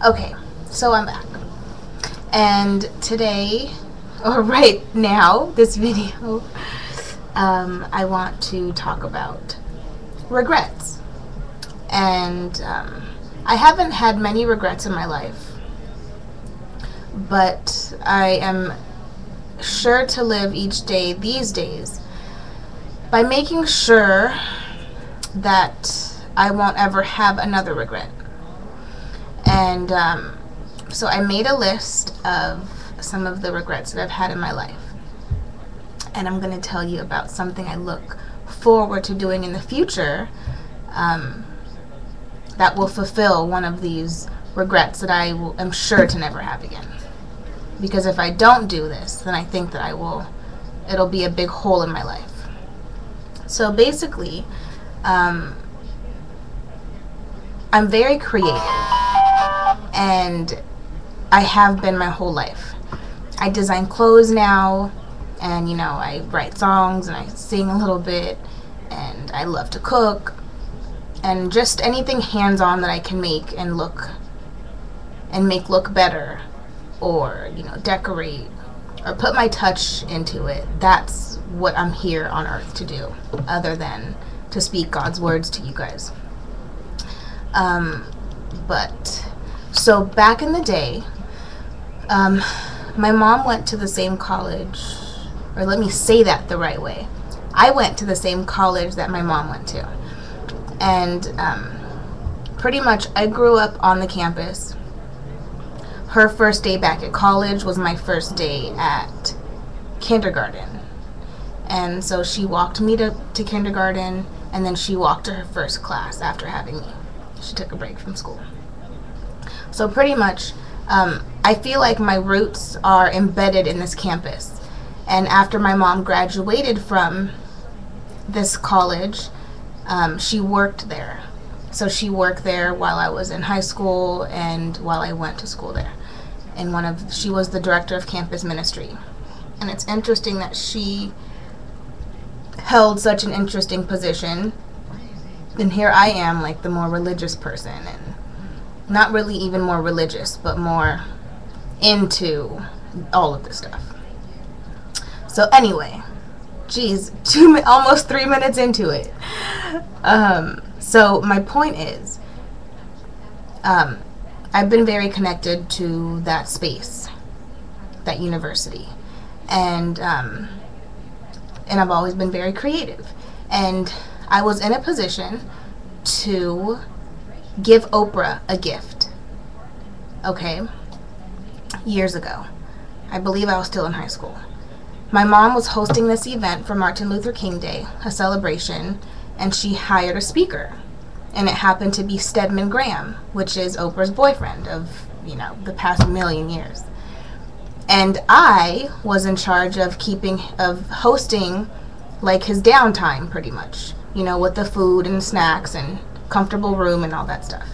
Okay, so I'm back. And today, or right now, this video, I want to talk about regrets. And I haven't had many regrets in my life, but I am sure to live each day these days by making sure that I won't ever have another regret. And so I made a list of some of the regrets that I've had in my life. And I'm going to tell you about something I look forward to doing in the future that will fulfill one of these regrets that I am sure to never have again. Because if I don't do this, then I think that it'll be a big hole in my life. So basically, I'm very creative. And I have been my whole life. I design clothes now, and I write songs and I sing a little bit, and I love to cook, and just anything hands-on that I can make and make look better, or decorate or put my touch into it. That's what I'm here on earth to do, other than to speak God's words to you guys. So back in the day, my mom went to the same college, or let me say that the right way. I went to the same college that my mom went to. And pretty much I grew up on the campus. Her first day back at college was my first day at kindergarten. And so she walked me to kindergarten, and then she walked to her first class after having me. She took a break from school. So pretty much, I feel like my roots are embedded in this campus. And after my mom graduated from this college, she worked there. So she worked there while I was in high school and while I went to school there. And she was the director of campus ministry. And it's interesting that she held such an interesting position. And here I am, like the more religious person, and not really even more religious, but more into all of this stuff. So anyway, geez, almost 3 minutes into it. So my point is, I've been very connected to that space, that university, and I've always been very creative. And I was in a position to give Oprah a gift, okay, years ago. I believe I was still in high school. My mom was hosting this event for Martin Luther King Day, a celebration, and she hired a speaker. And it happened to be Stedman Graham, which is Oprah's boyfriend of, the past million years. And I was in charge of hosting, like, his downtime, pretty much, with the food and snacks and comfortable room and all that stuff.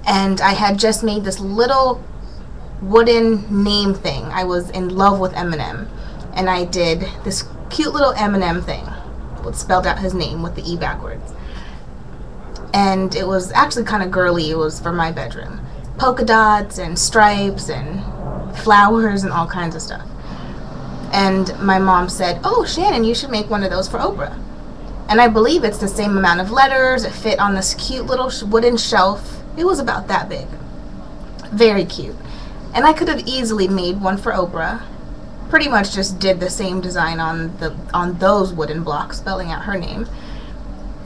And I had just made this little wooden name thing. I was in love with Eminem, and I did this cute little Eminem thing. It spelled out his name with the E backwards. And it was actually kind of girly. It was for my bedroom. Polka dots and stripes and flowers and all kinds of stuff. And my mom said, "Oh, Shannon, you should make one of those for Oprah." And I believe it's the same amount of letters. It fit on this cute little wooden shelf. It was about that big. Very cute. And I could have easily made one for Oprah. Pretty much just did the same design on those wooden blocks, spelling out her name.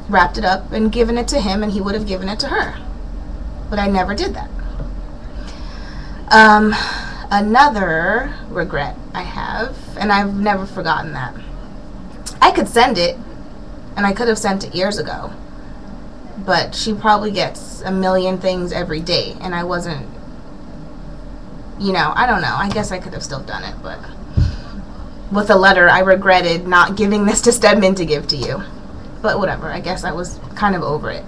Wrapped it up and given it to him, and he would have given it to her. But I never did that. Another regret I have, and I've never forgotten that. I could send it, and I could have sent it years ago. But she probably gets a million things every day, and I wasn't, I don't know. I guess I could have still done it, but with a letter, I regretted not giving this to Stedman to give to you. But whatever, I guess I was kind of over it.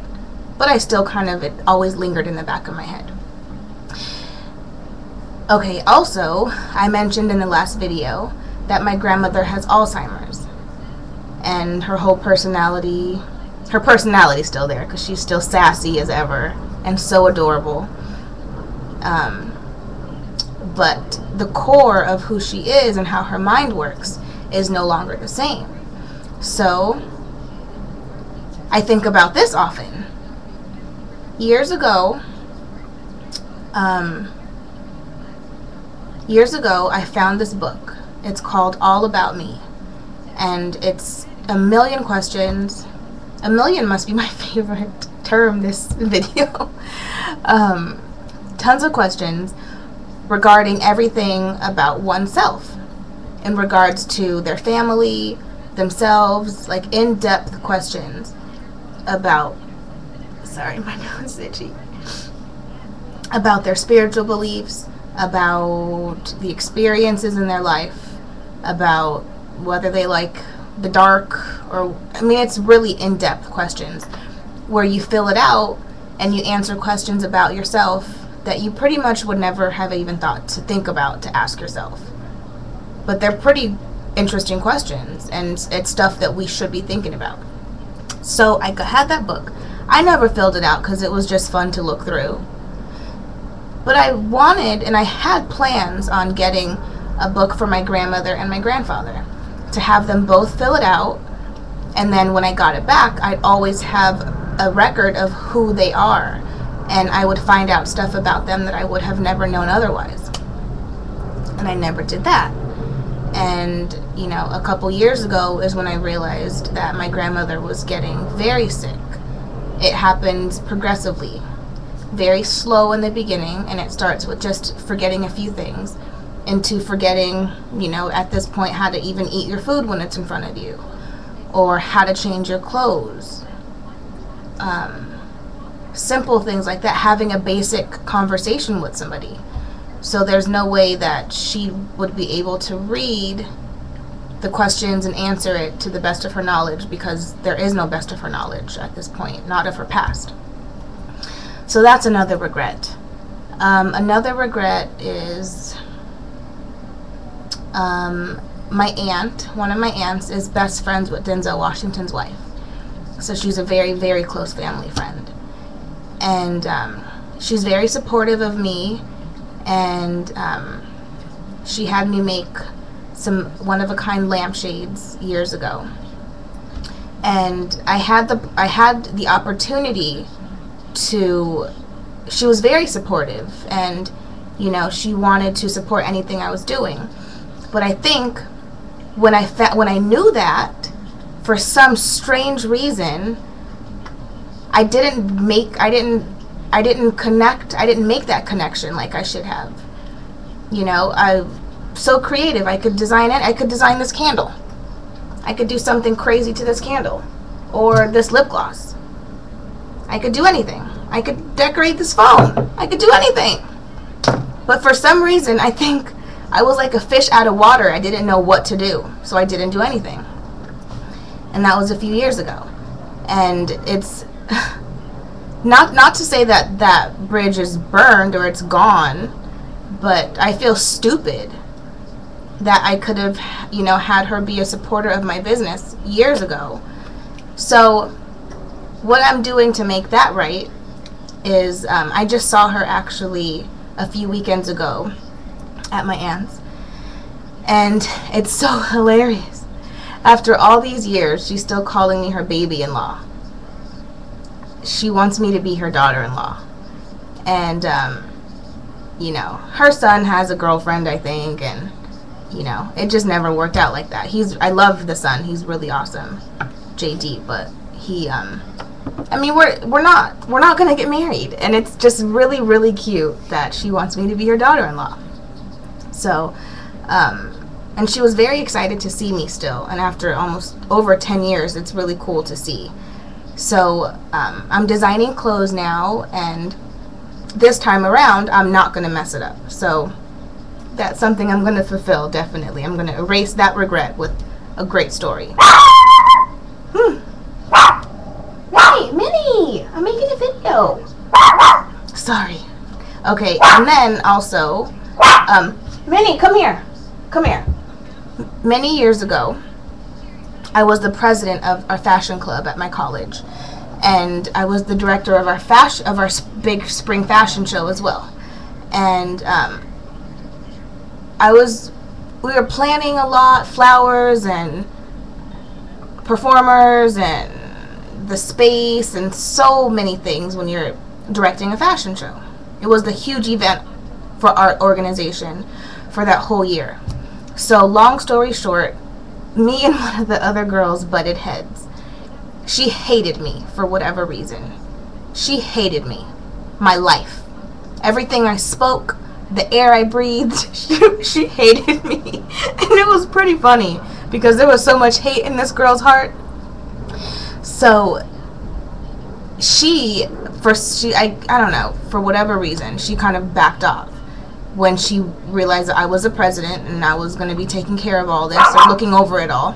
But I still it always lingered in the back of my head. Okay, also, I mentioned in the last video that my grandmother has Alzheimer's. And her personality's still there, because she's still sassy as ever and so adorable. But the core of who she is and how her mind works is no longer the same. So I think about this often. Years ago, I found this book. It's called All About Me. And it's a million questions. A million must be my favorite term this video. Tons of questions regarding everything about oneself in regards to their family, themselves, like in-depth questions about, sorry, my nose is itchy, about their spiritual beliefs, about the experiences in their life, about whether they like the dark or, I mean, it's really in-depth questions where you fill it out and you answer questions about yourself that you pretty much would never have even thought to think about to ask yourself. But they're pretty interesting questions, and it's stuff that we should be thinking about. So I had that book. I never filled it out because it was just fun to look through. But I wanted, and I had plans on getting a book for my grandmother and my grandfather, to have them both fill it out, and then when I got it back, I'd always have a record of who they are, and I would find out stuff about them that I would have never known otherwise. And I never did that. And, you know, a couple years ago is when I realized that my grandmother was getting very sick. It happens progressively, very slow in the beginning, and it starts with just forgetting a few things, into forgetting, you know, at this point, how to even eat your food when it's in front of you, or how to change your clothes. Simple things like that, having a basic conversation with somebody. So there's no way that she would be able to read the questions and answer it to the best of her knowledge, because there is no best of her knowledge at this point, not of her past. So that's another regret. Another regret is my aunt, one of my aunts, is best friends with Denzel Washington's wife. So she's a very, very close family friend. And she's very supportive of me, and she had me make some one-of-a-kind lampshades years ago. And I had the opportunity to, she was very supportive, and, you know, she wanted to support anything I was doing. But I think when I knew that, for some strange reason, I didn't make that connection like I should have. You know, I'm so creative. I could design it. I could design this candle. I could do something crazy to this candle, or this lip gloss. I could do anything. I could decorate this phone. I could do anything. But for some reason, I think I was like a fish out of water. I didn't know what to do, so I didn't do anything. And that was a few years ago. And it's not to say that that bridge is burned or it's gone, but I feel stupid that I could have, you know, had her be a supporter of my business years ago. So what I'm doing to make that right is I just saw her actually a few weekends ago at my aunt's, and it's so hilarious. After all these years, she's still calling me her baby-in-law. She wants me to be her daughter-in-law. And, you know, her son has a girlfriend, I think, and, you know, it just never worked out like that. I love the son. He's really awesome, JD, but he, I mean, we're not going to get married, and it's just really, really cute that she wants me to be her daughter-in-law. So, and she was very excited to see me still, and after almost over 10 years, it's really cool to see. So I'm designing clothes now, and this time around, I'm not going to mess it up. So that's something I'm going to fulfill, definitely. I'm going to erase that regret with a great story. Hey, Minnie! I'm making a video. Sorry. Okay, and then also, Minnie, come here. Come here. Many years ago, I was the president of our fashion club at my college, and I was the director of our big spring fashion show as well. And we were planning a lot, flowers and performers and the space and so many things when you're directing a fashion show. It was the huge event for our organization for that whole year. So long story short, me and one of the other girls butted heads. She hated me for whatever reason. She hated me. My life. Everything I spoke, the air I breathed, she hated me. And it was pretty funny because there was so much hate in this girl's heart. So I don't know, for whatever reason, she kind of backed off when she realized that I was the president and I was going to be taking care of all this or looking over it all.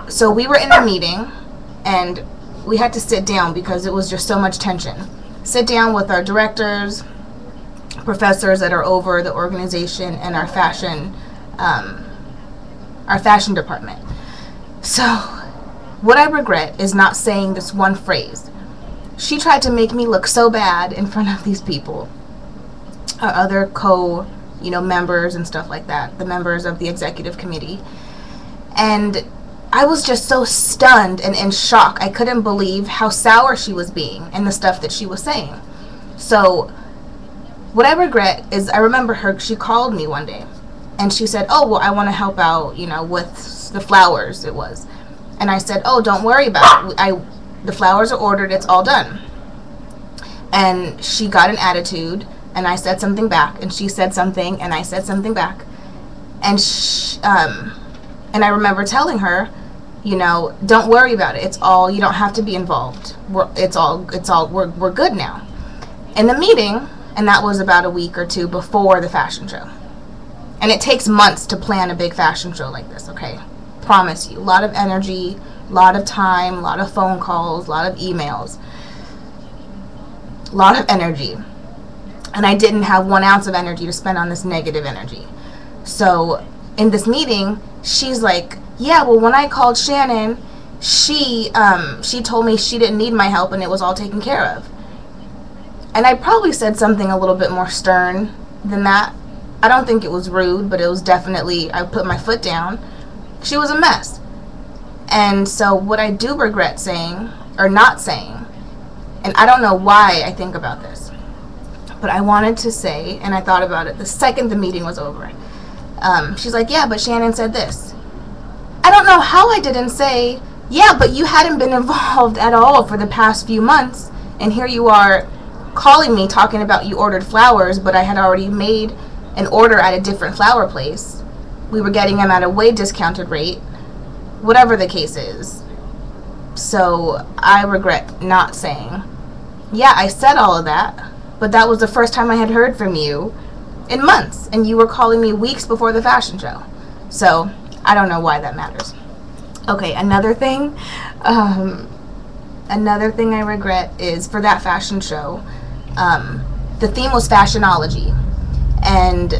So we were in a meeting and we had to sit down because it was just so much tension. Sit down with our directors, professors that are over the organization, and our fashion department. So what I regret is not saying this one phrase. She tried to make me look so bad in front of these people, our other members and stuff like that, the members of the executive committee. And I was just so stunned and in shock. I couldn't believe how sour she was being and the stuff that she was saying. So what I regret is I remember she called me one day and she said, oh, well, I want to help out, with the flowers it was. And I said, oh, don't worry about it. The flowers are ordered. It's all done. And she got an attitude, and I said something back, and she said something, and I said something back. And and I remember telling her, don't worry about it. It's all, you don't have to be involved. We're good now. In the meeting, and that was about a week or two before the fashion show. And it takes months to plan a big fashion show like this, okay? Promise you. A lot of energy, a lot of time, a lot of phone calls, a lot of emails, a lot of energy. And I didn't have 1 ounce of energy to spend on this negative energy. So in this meeting, she's like, yeah, well, when I called Shannon, she told me she didn't need my help and it was all taken care of. And I probably said something a little bit more stern than that. I don't think it was rude, but it was definitely, I put my foot down. She was a mess. And so what I do regret saying, or not saying, and I don't know why I think about this, but I wanted to say, and I thought about it the second the meeting was over. She's like, yeah, but Shannon said this. I don't know how I didn't say, yeah, but you hadn't been involved at all for the past few months, and here you are calling me talking about you ordered flowers, but I had already made an order at a different flower place. We were getting them at a way discounted rate, whatever the case is. So I regret not saying, yeah, I said all of that, but that was the first time I had heard from you in months, and you were calling me weeks before the fashion show. So I don't know why that matters. Okay, another thing I regret is for that fashion show, the theme was fashionology, and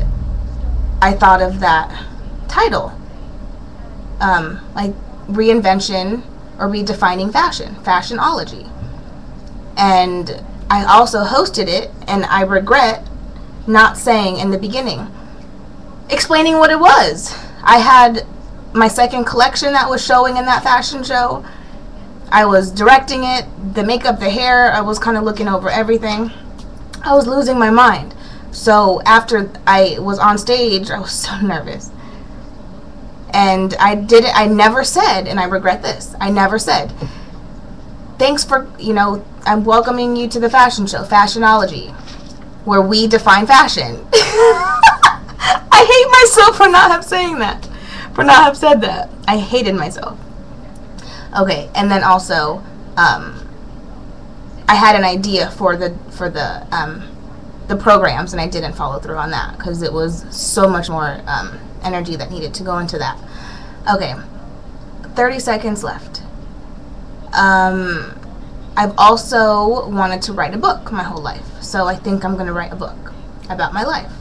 I thought of that title, like reinvention or redefining fashion, fashionology. And I also hosted it, and I regret not saying in the beginning, explaining what it was. I had my second collection that was showing in that fashion show. I was directing it, the makeup, the hair, I was kind of looking over everything. I was losing my mind. So after I was on stage, I was so nervous. And I never said, and I regret this, I never said, thanks for, I'm welcoming you to the fashion show, Fashionology, where we define fashion. I hate myself for not have saying that, for not have said that. I hated myself. Okay, and then also, I had an idea for the programs, and I didn't follow through on that because it was so much more energy that needed to go into that. Okay, 30 seconds left. I've also wanted to write a book my whole life, so I think I'm going to write a book about my life.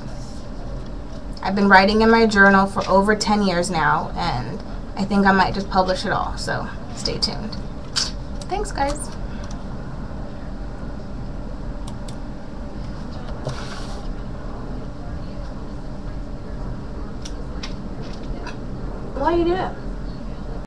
I've been writing in my journal for over 10 years now, and I think I might just publish it all, so stay tuned. Thanks, guys. Why you do that?